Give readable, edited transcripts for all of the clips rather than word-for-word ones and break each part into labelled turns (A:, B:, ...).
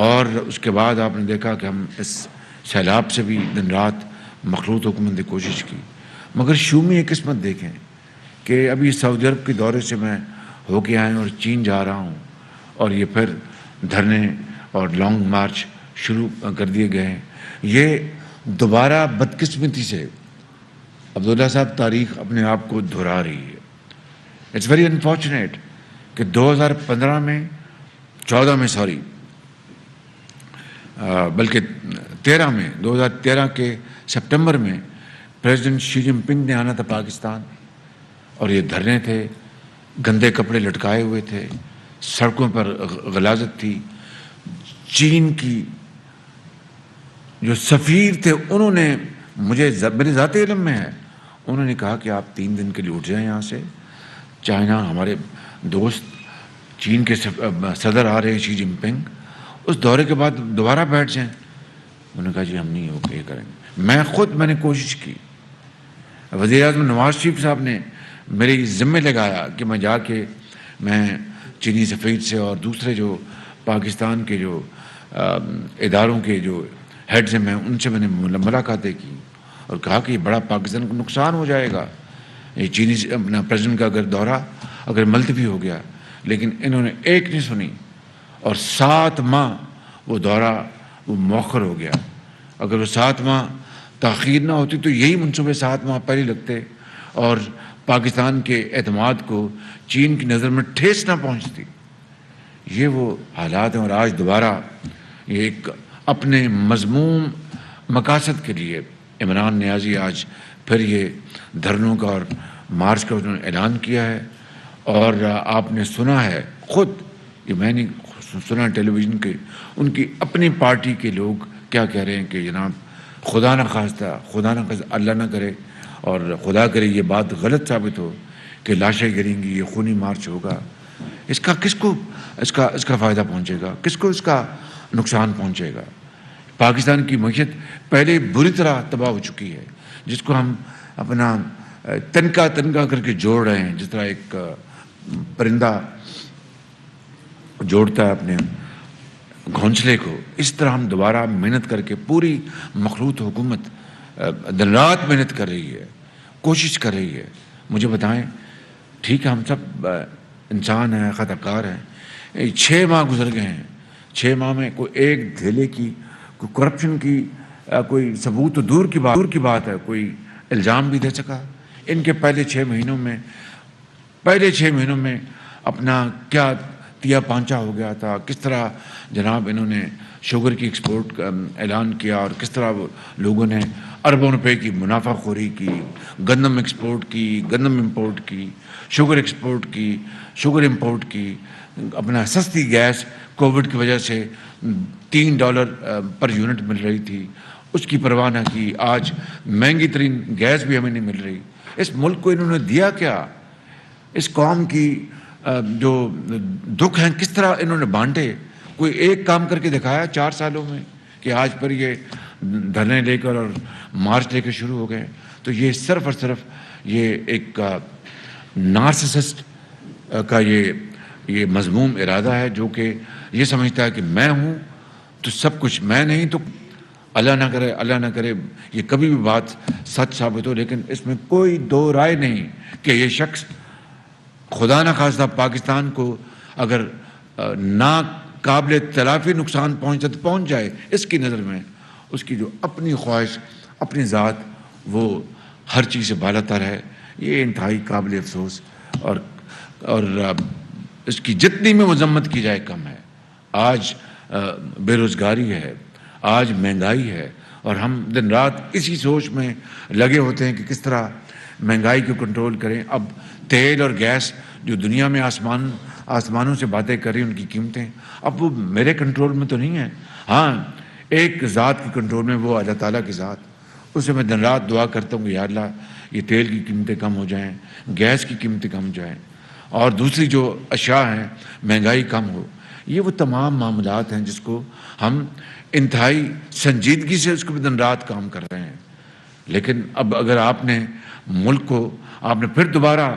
A: اور اس کے بعد آپ نے دیکھا کہ ہم اس سیلاب سے بھی دن رات مخلوط حکومت نے کوشش کی، مگر شومی ایک قسمت دیکھیں کہ ابھی سعودی عرب کے دورے سے میں ہو کے آئے اور چین جا رہا ہوں، اور یہ پھر دھرنے اور لانگ مارچ شروع کر دیے گئے ہیں۔ یہ دوبارہ بدقسمتی سے عبداللہ صاحب تاریخ اپنے آپ کو دہرا رہی ہے۔ اٹس ویری انفارچونیٹ کہ 2015 میں 14 میں سوری بلکہ 2013 کے سپٹمبر میں پریزیڈنٹ شی جن پنگ نے آنا تھا پاکستان، اور یہ دھرنے تھے، گندے کپڑے لٹکائے ہوئے تھے، سڑکوں پر غلاظت تھی۔ چین کی جو سفیر تھے انہوں نے میرے ذاتی علم میں ہے، انہوں نے کہا کہ آپ 3 دن کے لیے اٹھ جائیں یہاں سے، چائنا ہمارے دوست چین کے صدر آ رہے ہیں شی جن پنگ، اس دورے کے بعد دوبارہ بیٹھ جائیں۔ انہوں نے کہا جی ہم نہیں اوکے کریں گے۔ میں نے کوشش کی، وزیر اعظم نواز شریف صاحب نے میری ذمہ لگایا کہ میں جا کے میں چینی سفیر سے اور دوسرے جو پاکستان کے جو اداروں کے جو ہیڈز ہیں ان سے میں نے ملاقاتیں کی اور کہا کہ یہ بڑا پاکستان کو نقصان ہو جائے گا یہ چینی اپنا پریزیڈنٹ کا اگر ملتوی ہو گیا، لیکن انہوں نے ایک نہیں سنی، اور 7 ماہ وہ دورہ وہ مؤخر ہو گیا۔ اگر وہ 7 ماہ تاخیر نہ ہوتی تو یہی منصوبے 7 ماہ پہلے لگتے اور پاکستان کے اعتماد کو چین کی نظر میں ٹھیس نہ پہنچتی۔ یہ وہ حالات ہیں، اور آج دوبارہ یہ ایک اپنے مذموم مقاصد کے لیے عمران نیازی آج پھر یہ دھرنوں کا اور مارچ کا انہوں نے اعلان کیا ہے۔ اور آپ نے سنا ہے خود، یہ میں نے سنا ٹیلی ویژن کے، ان کی اپنی پارٹی کے لوگ کیا کہہ رہے ہیں کہ جناب خدا نہ خواستہ اللہ نہ کرے اور خدا کرے یہ بات غلط ثابت ہو کہ لاشیں گریں گی، یہ خونی مارچ ہوگا، اس کا کس کو اس کا فائدہ پہنچے گا، کس کو اس کا نقصان پہنچے گا؟ پاکستان کی معیشت پہلے بری طرح تباہ ہو چکی ہے، جس کو ہم اپنا تنکا کر کے جوڑ رہے ہیں، جس طرح ایک پرندہ جوڑتا ہے اپنے گھونسلے کو، اس طرح ہم دوبارہ محنت کر کے پوری مخلوط حکومت دن رات محنت کر رہی ہے، کوشش کر رہی ہے۔ مجھے بتائیں، ٹھیک ہے ہم سب انسان ہیں، خطا کار ہیں، 6 ماہ گزر گئے ہیں، 6 ماہ میں کوئی ایک دھیلے کی، کوئی کرپشن کی کوئی ثبوت تو دور کی بات ہے، کوئی الزام بھی دے سکا؟ ان کے پہلے 6 مہینوں میں اپنا کیا تیا پانچا ہو گیا تھا، کس طرح جناب انہوں نے شوگر کی ایکسپورٹ کا اعلان کیا، اور کس طرح لوگوں نے اربوں روپے کی منافع خوری کی، گندم ایکسپورٹ کی، گندم امپورٹ کی، شوگر ایکسپورٹ کی، شوگر امپورٹ کی، اپنا سستی گیس کووڈ کی وجہ سے $3 پر یونٹ مل رہی تھی، اس کی پرواہ نہ کی۔ آج مہنگی ترین گیس بھی ہمیں نہیں مل رہی۔ اس ملک کو انہوں نے دیا کیا؟ اس قوم کی جو دکھ ہیں کس طرح انہوں نے بانٹے؟ کوئی ایک کام کر کے دکھایا 4 سالوں میں کہ آج پر یہ دھرنے لے کر اور مارچ لے کے شروع ہو گئے؟ تو یہ صرف اور صرف یہ ایک نارسسسٹ کا یہ مذموم ارادہ ہے، جو کہ یہ سمجھتا ہے کہ میں ہوں تو سب کچھ، میں نہیں تو اللہ نہ کرے یہ کبھی بھی بات سچ ثابت ہو، لیکن اس میں کوئی 2 رائے نہیں کہ یہ شخص خدا نہ خواستہ پاکستان کو اگر ناقابل تلافی نقصان پہنچتا تو پہنچ جائے، اس کی نظر میں اس کی جو اپنی خواہش، اپنی ذات، وہ ہر چیز سے بالا تر ہے۔ یہ انتہائی قابل افسوس اور اس کی جتنی میں مذمت کی جائے کم ہے۔ آج بے روزگاری ہے، آج مہنگائی ہے، اور ہم دن رات اسی سوچ میں لگے ہوتے ہیں کہ کس طرح مہنگائی کو کنٹرول کریں۔ اب تیل اور گیس جو دنیا میں آسمانوں سے باتیں کر رہی ہیں، ان کی قیمتیں اب وہ میرے کنٹرول میں تو نہیں ہیں۔ ہاں، ایک ذات کی کنٹرول میں، وہ اللہ تعالیٰ کی ذات، اسے میں دن رات دعا کرتا ہوں کہ یا اللہ یہ تیل کی قیمتیں کم ہو جائیں، گیس کی قیمتیں کم ہو جائیں، اور دوسری جو اشیاء ہیں مہنگائی کم ہو۔ یہ وہ تمام معاملات ہیں جس کو ہم انتہائی سنجیدگی سے اس کو بھی دن رات کام کر رہے ہیں۔ لیکن اب اگر آپ نے ملک کو آپ نے پھر دوبارہ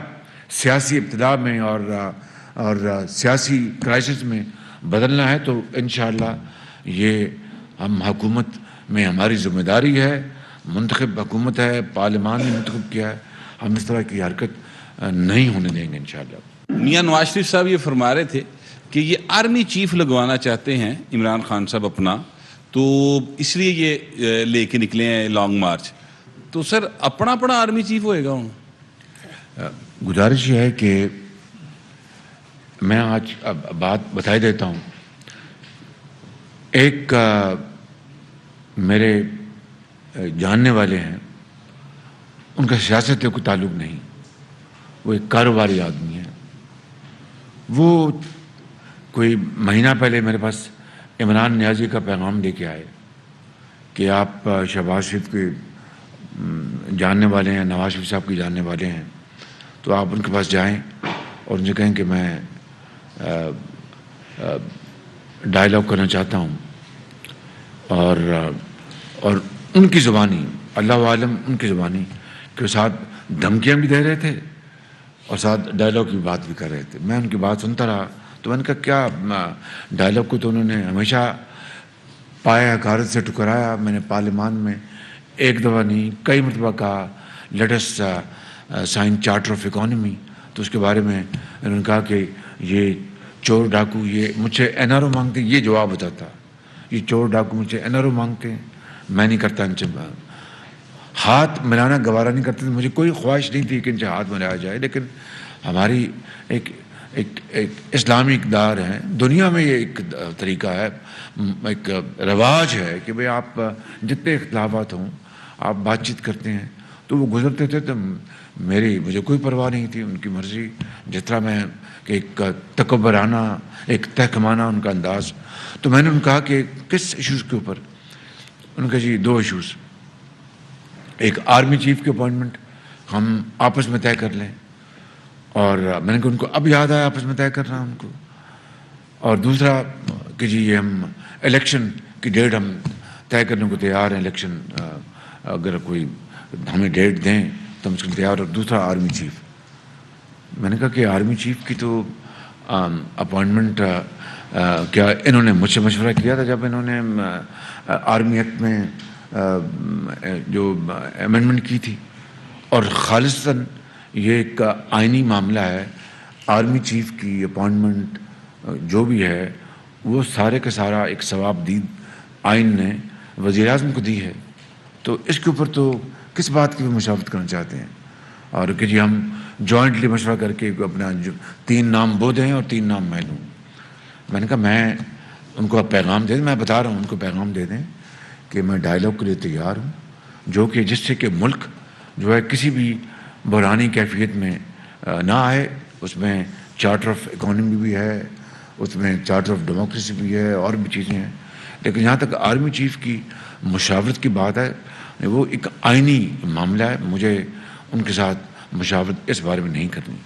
A: سیاسی ابتدا میں اور سیاسی کرائسس میں بدلنا ہے تو انشاءاللہ یہ ہم حکومت میں ہماری ذمہ داری ہے، منتخب حکومت ہے، پارلیمان نے منتخب کیا ہے، ہم اس طرح کی حرکت نہیں ہونے دیں گے انشاءاللہ۔
B: میاں نواز شریف صاحب یہ فرما رہے تھے کہ یہ آرمی چیف لگوانا چاہتے ہیں عمران خان صاحب اپنا، تو اس لیے یہ لے کے نکلے ہیں لانگ مارچ۔ تو سر اپنا آرمی چیف ہوئے گا ہوں؟
A: گزارش یہ ہے کہ میں آج بات بتائی دیتا ہوں۔ ایک میرے جاننے والے ہیں، ان کا سیاست سے کوئی تعلق نہیں، وہ ایک کاروباری آدمی ہے۔ وہ کوئی مہینہ پہلے میرے پاس عمران نیازی کا پیغام دے کے آئے کہ آپ شہباز شریف کے جاننے والے ہیں، نواز شریف صاحب کے جاننے والے ہیں، تو آپ ان کے پاس جائیں اور ان سے کہیں کہ میں ڈائلاگ کرنا چاہتا ہوں، اور ان کی زبانی، اللہ عالم ان کی زبانی، کہ وہ ساتھ دھمکیاں بھی دے رہے تھے اور ساتھ ڈائلاگ کی بات بھی کر رہے تھے۔ میں ان کی بات سنتا رہا تو میں نے کہا کیا ڈائلاگ کو تو انہوں نے ہمیشہ پایا حقارت سے ٹکرایا۔ میں نے پارلیمان میں ایک دفعہ نہیں کئی مرتبہ کہا let us sign charter of economy, تو اس کے بارے میں انہوں نے کہا کہ یہ چور ڈاکو یہ مجھ سے این آر او مانگتے ہیں، یہ جواب ہوتا تھا، یہ چور ڈاکو مجھ سے این آر او مانگتے ہیں، میں نہیں کرتا ان سے ہاتھ ملانا، گوارا نہیں کرتے تھے۔ مجھے کوئی خواہش نہیں تھی کہ ان سے ہاتھ ملایا جائے، لیکن ہماری ایک اسلامی اقدار ہے، دنیا میں یہ ایک طریقہ ہے، ایک رواج ہے کہ بھئی آپ جتنے اختلافات ہوں آپ بات چیت کرتے ہیں۔ تو وہ گزرتے تھے تو مجھے کوئی پرواہ نہیں تھی، ان کی مرضی، جس طرح میں کہ ایک تکبرانہ، ایک تحکمانہ ان کا انداز۔ تو میں نے ان کہا کہ کس ایشوز کے اوپر؟ ان کا جی 2 ایشوز، ایک آرمی چیف کی اپوائنٹمنٹ ہم آپس میں طے کر لیں، اور میں نے کہا ان کو اب یاد آیا آپس میں طے کرنا ان کو، اور دوسرا کہ جی یہ ہم الیکشن کی ڈیٹ ہم طے کرنے کو تیار ہیں، الیکشن اگر کوئی ہمیں ڈیٹ دیں تو ہم اس کو تیار۔ اور دوسرا آرمی چیف۔ میں نے کہا کہ آرمی چیف کی تو اپوائنٹمنٹ کیا انہوں نے مجھ سے مشورہ کیا تھا جب انہوں نے آرمی ایکٹ میں جو امینڈمنٹ کی تھی، اور خالصتاً یہ ایک آئینی معاملہ ہے۔ آرمی چیف کی اپوائنٹمنٹ جو بھی ہے وہ سارے کا سارا ایک ثواب دید آئین نے وزیر اعظم کو دی ہے، تو اس کے اوپر تو کس بات کی بھی مشاورت کرنا چاہتے ہیں؟ اور کہ جی ہم جوائنٹلی مشورہ کر کے اپنا 3 نام وہ دیں اور 3 نام میں لوں۔ میں نے کہا میں ان کو پیغام دے دیں، میں بتا رہا ہوں ان کو پیغام دے دیں کہ میں ڈائلاگ کے لیے تیار ہوں، جو کہ جس سے کہ ملک جو ہے کسی بھی بحرانی کیفیت میں نہ آئے۔ اس میں چارٹر آف اکانومی بھی ہے، اس میں چارٹر آف ڈیموکریسی بھی ہے، اور بھی چیزیں ہیں، لیکن جہاں تک آرمی چیف کی مشاورت کی بات ہے وہ ایک آئینی معاملہ ہے، مجھے ان کے ساتھ مشاورت اس بارے میں نہیں کرنی۔